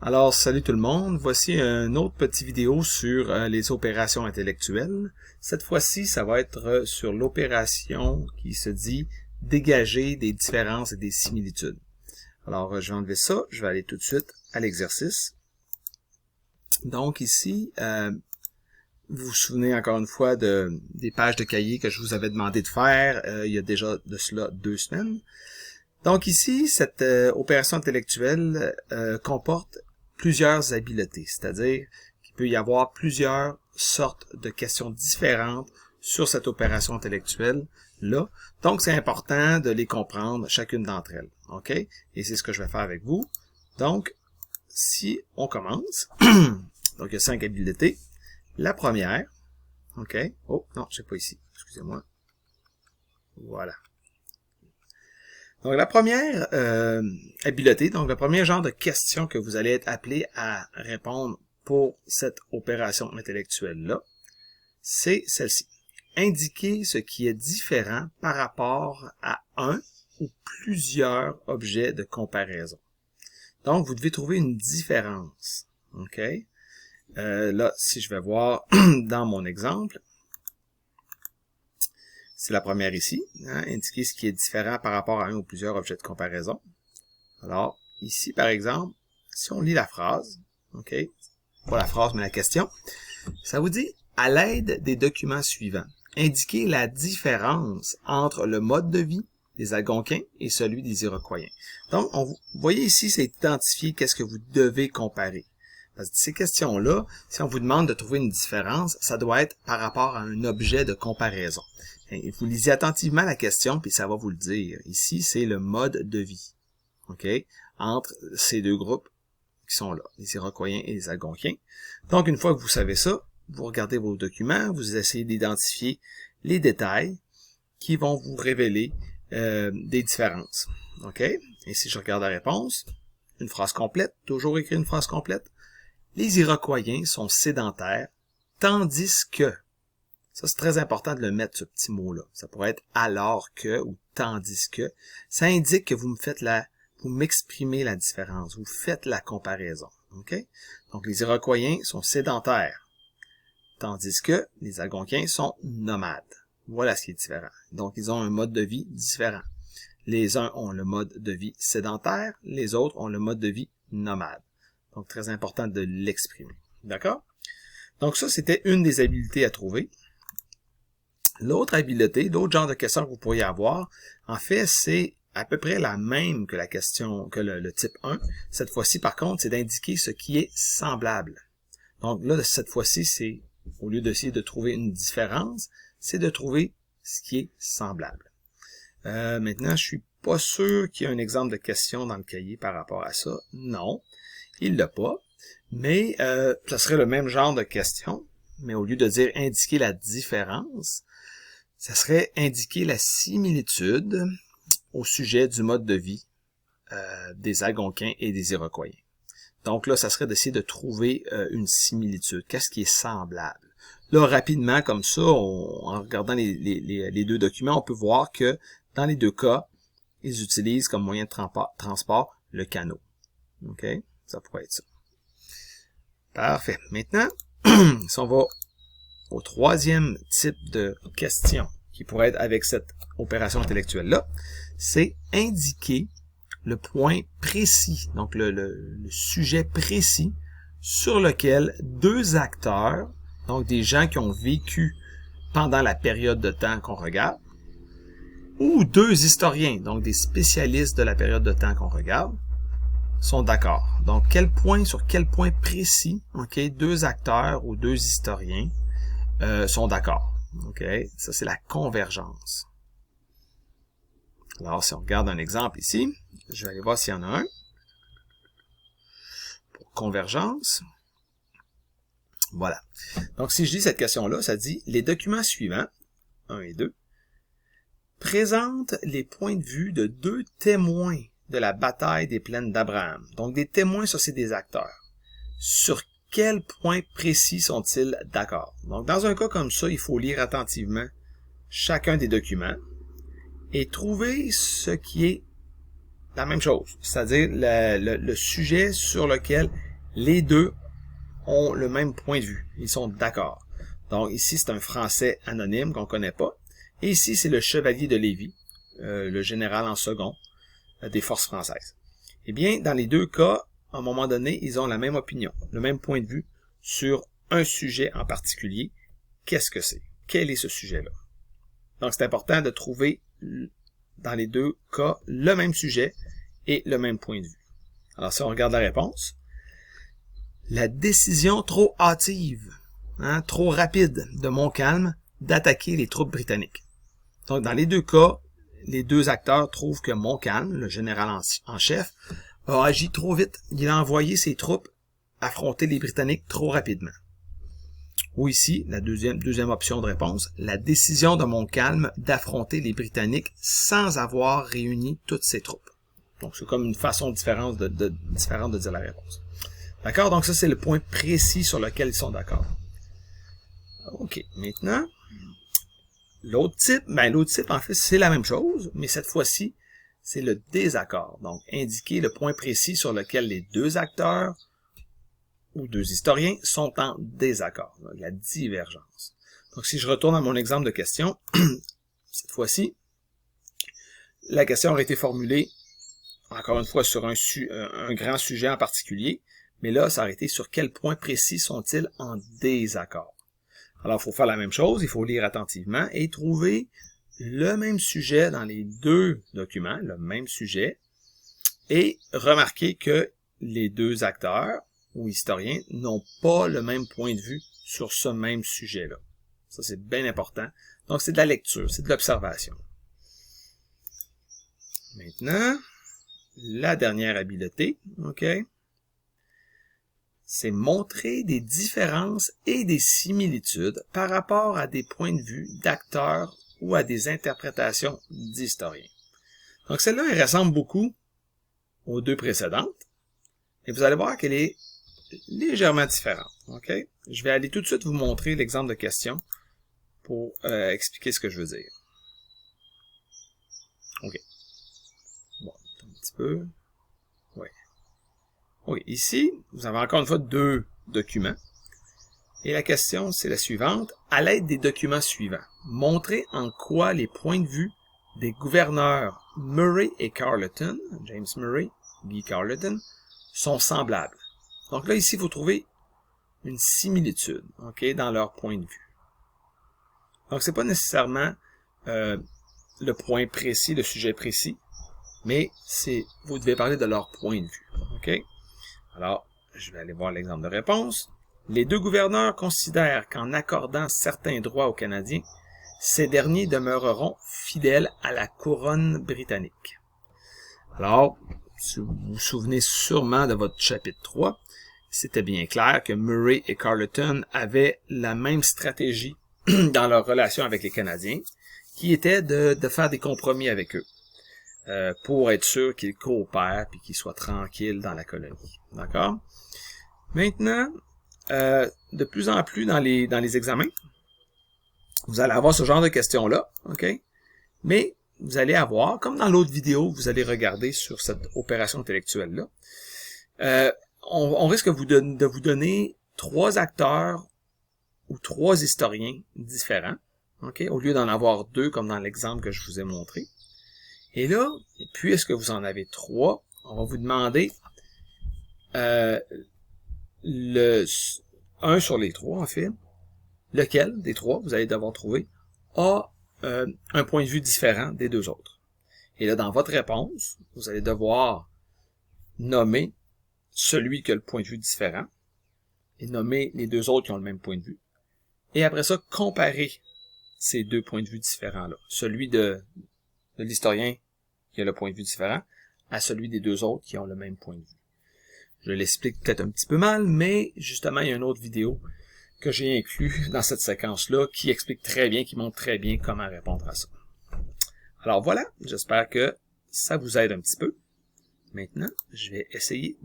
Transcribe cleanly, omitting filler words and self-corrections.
Alors, salut tout le monde. Voici une autre petite vidéo sur les opérations intellectuelles. Cette fois-ci, ça va être sur l'opération qui se dit dégager des différences et des similitudes. Alors, je vais enlever ça. Je vais aller tout de suite à l'exercice. Donc ici, vous vous souvenez encore une fois des pages de cahier que je vous avais demandé de faire il y a déjà de cela 2 semaines. Donc ici, cette opération intellectuelle comporte plusieurs habiletés, c'est-à-dire qu'il peut y avoir plusieurs sortes de questions différentes sur cette opération intellectuelle-là. Donc, c'est important de les comprendre, chacune d'entre elles. OK? Et c'est ce que je vais faire avec vous. Donc, si on commence, donc il y a 5 habiletés. La première, OK? Oh, non, c'est pas ici. Excusez-moi. Voilà. Donc, la première habileté, donc le premier genre de question que vous allez être appelé à répondre pour cette opération intellectuelle-là, c'est celle-ci. Indiquer ce qui est différent par rapport à un ou plusieurs objets de comparaison. Donc, vous devez trouver une différence. OK? Là, si je vais voir dans mon exemple, c'est la première ici, hein, indiquer ce qui est différent par rapport à un ou plusieurs objets de comparaison. Alors, ici, par exemple, si on lit la phrase, OK, pas la phrase, mais la question, ça vous dit, à l'aide des documents suivants, indiquez la différence entre le mode de vie des Algonquins et celui des Iroquois. Donc, vous voyez ici, c'est identifier qu'est-ce que vous devez comparer. Parce que ces questions-là, si on vous demande de trouver une différence, ça doit être par rapport à un objet de comparaison. Et vous lisez attentivement la question, puis ça va vous le dire. Ici, c'est le mode de vie, OK, entre ces deux groupes qui sont là, les Iroquois et les Algonquins. Donc, une fois que vous savez ça, vous regardez vos documents, vous essayez d'identifier les détails qui vont vous révéler des différences, OK? Et si je regarde la réponse, une phrase complète, toujours écrire une phrase complète. Les Iroquois sont sédentaires, tandis que, ça c'est très important de le mettre, ce petit mot-là. Ça pourrait être alors que ou tandis que. Ça indique que vous m'exprimez la différence, vous faites la comparaison. OK? Donc les Iroquois sont sédentaires, tandis que les Algonquins sont nomades. Voilà ce qui est différent. Donc ils ont un mode de vie différent. Les uns ont le mode de vie sédentaire, les autres ont le mode de vie nomade. Donc très important de l'exprimer. D'accord? Donc ça, c'était une des habiletés à trouver. L'autre habileté, l'autre genre de question que vous pourriez avoir, en fait, c'est à peu près la même que la question, que le type 1. Cette fois-ci, par contre, c'est d'indiquer ce qui est semblable. Donc là, cette fois-ci, c'est, au lieu d'essayer de trouver une différence, c'est de trouver ce qui est semblable. Maintenant, je suis pas sûr qu'il y ait un exemple de question dans le cahier par rapport à ça. Non, il l'a pas. Mais ça serait le même genre de question, mais au lieu de dire indiquer la différence, ça serait indiquer la similitude au sujet du mode de vie des Algonquins et des Iroquois. Donc là, ça serait d'essayer de trouver une similitude. Qu'est-ce qui est semblable? Là, rapidement, comme ça, en regardant les deux documents, on peut voir que dans les deux cas, ils utilisent comme moyen de transport le canot. OK? Ça pourrait être ça. Parfait. Maintenant, si on va au troisième type de question qui pourrait être avec cette opération intellectuelle-là, c'est indiquer le point précis, donc le sujet précis sur lequel deux acteurs, donc des gens qui ont vécu pendant la période de temps qu'on regarde, ou deux historiens, donc des spécialistes de la période de temps qu'on regarde, sont d'accord. Donc, sur quel point précis, OK, deux acteurs ou deux historiens sont d'accord. OK, ça c'est la convergence. Alors, si on regarde un exemple ici, je vais aller voir s'il y en a un. Pour convergence. Voilà. Donc, si je lis cette question-là, ça dit « Les documents suivants, 1 et 2, présentent les points de vue de deux témoins de la bataille des plaines d'Abraham. » Donc, des témoins, ça, c'est des acteurs. Sur quel point précis sont-ils d'accord? Donc, dans un cas comme ça, il faut lire attentivement chacun des documents et trouver ce qui est la même chose, c'est-à-dire le sujet sur lequel les deux ont le même point de vue. Ils sont d'accord. Donc ici, c'est un Français anonyme qu'on ne connaît pas. Et ici, c'est le chevalier de Lévis, le général en second des forces françaises. Eh bien, dans les deux cas, à un moment donné, ils ont la même opinion, le même point de vue sur un sujet en particulier. Qu'est-ce que c'est? Quel est ce sujet-là? Donc, c'est important de trouver, dans les deux cas, le même sujet et le même point de vue. Alors, si on regarde la réponse, la décision trop hâtive, trop rapide de Montcalm d'attaquer les troupes britanniques. Donc, dans les deux cas, les deux acteurs trouvent que Montcalm, le général en chef, a agi trop vite. Il a envoyé ses troupes affronter les Britanniques trop rapidement. Ou ici, la deuxième option de réponse, la décision de Montcalm d'affronter les Britanniques sans avoir réuni toutes ses troupes. Donc, c'est comme une façon différente de dire la réponse. D'accord? Donc, ça, c'est le point précis sur lequel ils sont d'accord. OK. Maintenant, l'autre type, en fait, c'est la même chose, mais cette fois-ci, c'est le désaccord. Donc, indiquer le point précis sur lequel les deux acteurs ou deux historiens sont en désaccord. Donc, la divergence. Donc, si je retourne à mon exemple de question, cette fois-ci, la question aurait été formulée, encore une fois, sur un grand sujet en particulier, mais là, ça aurait été sur quel point précis sont-ils en désaccord. Alors, il faut faire la même chose, il faut lire attentivement et trouver le même sujet dans les deux documents, le même sujet, et remarquer que les deux acteurs ou historiens n'ont pas le même point de vue sur ce même sujet-là. Ça, c'est bien important. Donc, c'est de la lecture, c'est de l'observation. Maintenant, la dernière habileté, OK? C'est montrer des différences et des similitudes par rapport à des points de vue d'acteurs ou à des interprétations d'historiens. Donc celle-là, elle ressemble beaucoup aux deux précédentes. Et vous allez voir qu'elle est légèrement différente. OK? Je vais aller tout de suite vous montrer l'exemple de question pour expliquer ce que je veux dire. OK. Bon, un petit peu. Oui. Oui, ici, vous avez encore une fois deux documents. Et la question, c'est la suivante. À l'aide des documents suivants, montrez en quoi les points de vue des gouverneurs Murray et Carleton, James Murray, Guy Carleton, sont semblables. Donc là, ici, vous trouvez une similitude, OK, dans leur point de vue. Donc, c'est pas nécessairement le point précis, le sujet précis, mais vous devez parler de leur point de vue, OK? Alors, je vais aller voir l'exemple de réponse. Les deux gouverneurs considèrent qu'en accordant certains droits aux Canadiens, ces derniers demeureront fidèles à la couronne britannique. Alors, si vous vous souvenez sûrement de votre chapitre 3, c'était bien clair que Murray et Carleton avaient la même stratégie dans leur relation avec les Canadiens, qui était de faire des compromis avec eux, pour être sûr qu'ils coopèrent et qu'ils soient tranquilles dans la colonie. D'accord? Maintenant, de plus en plus dans les examens, vous allez avoir ce genre de questions-là, OK? Mais vous allez avoir, comme dans l'autre vidéo, vous allez regarder sur cette opération intellectuelle-là, on risque de vous donner 3 acteurs ou 3 historiens différents, OK? Au lieu d'en avoir 2 comme dans l'exemple que je vous ai montré. Et là, puisque vous en avez 3, on va vous demander un sur les 3, en fait, lequel des 3, vous allez devoir trouver, a un point de vue différent des 2 autres. Et là, dans votre réponse, vous allez devoir nommer celui qui a le point de vue différent et nommer les 2 autres qui ont le même point de vue. Et après ça, comparer ces 2 points de vue différents-là. Celui de l'historien qui a le point de vue différent à celui des 2 autres qui ont le même point de vue. Je l'explique peut-être un petit peu mal, mais justement, il y a une autre vidéo que j'ai inclus dans cette séquence-là qui explique très bien, qui montre très bien comment répondre à ça. Alors voilà, j'espère que ça vous aide un petit peu. Maintenant, je vais essayer